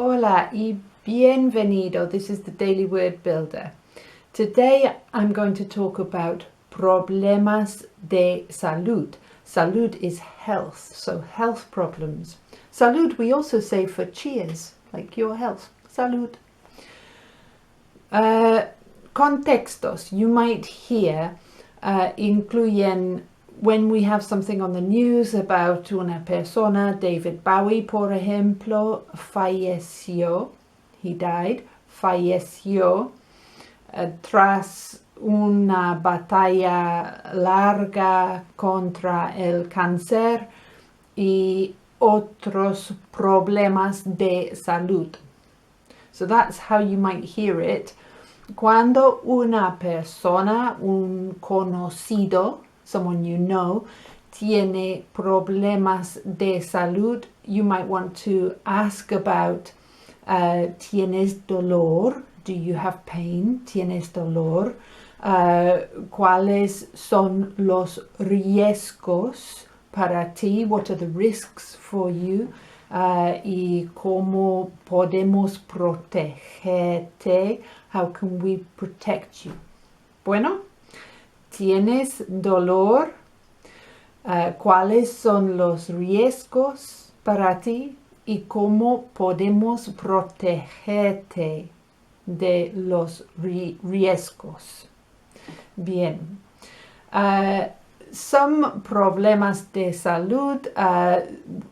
Hola y bienvenido. This is the Daily Word Builder. Today I'm going to talk about problemas de salud. Salud is health, so health problems. Salud we also say for cheers, like your health. Salud. Contextos you might hear incluyen when we have something on the news about una persona, David Bowie, por ejemplo, falleció, he died, falleció tras una batalla larga contra el cáncer y otros problemas de salud. So that's how you might hear it. Cuando una persona, un conocido, someone you know, tiene problemas de salud, you might want to ask about ¿tienes dolor? Do you have pain? ¿Tienes dolor? ¿Cuáles son los riesgos para ti? What are the risks for you? Y cómo podemos protegerte? How can we protect you? Bueno, ¿tienes dolor? ¿Cuáles son los riesgos para ti? ¿Y cómo podemos protegerte de los riesgos? Bien. Some problemas de salud,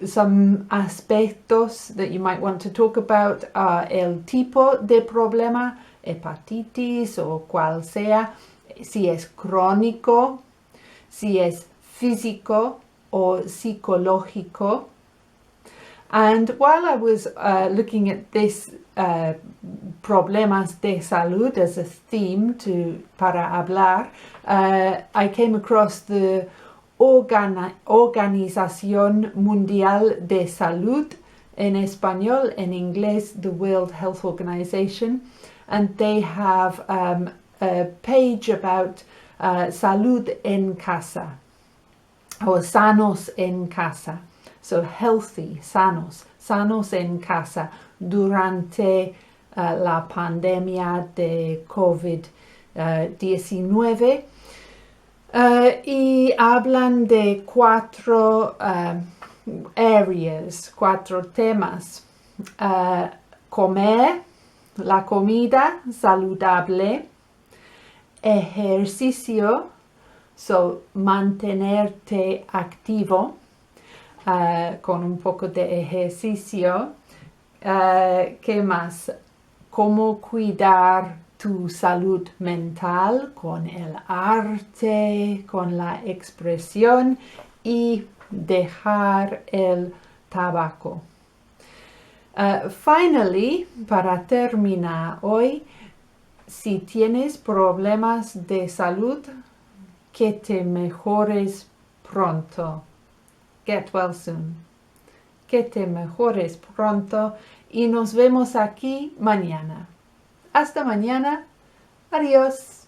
some aspectos that you might want to talk about are el tipo de problema, hepatitis o cual sea, si es crónico, si es físico o psicológico. And while I was looking at this problemas de salud as a theme para hablar, I came across the Organización Mundial de Salud, en español, en inglés, the World Health Organization, and they have a page about salud en casa, or sanos en casa. So healthy, sanos en casa durante la pandemia de COVID-19. Y hablan de cuatro temas. Comer, la comida saludable, ejercicio, so mantenerte activo, con un poco de ejercicio. ¿Qué más? Cómo cuidar tu salud mental con el arte, con la expresión y dejar el tabaco. Finally, para terminar hoy, si tienes problemas de salud, que te mejores pronto. Get well soon. Que te mejores pronto y nos vemos aquí mañana. Hasta mañana. Adiós.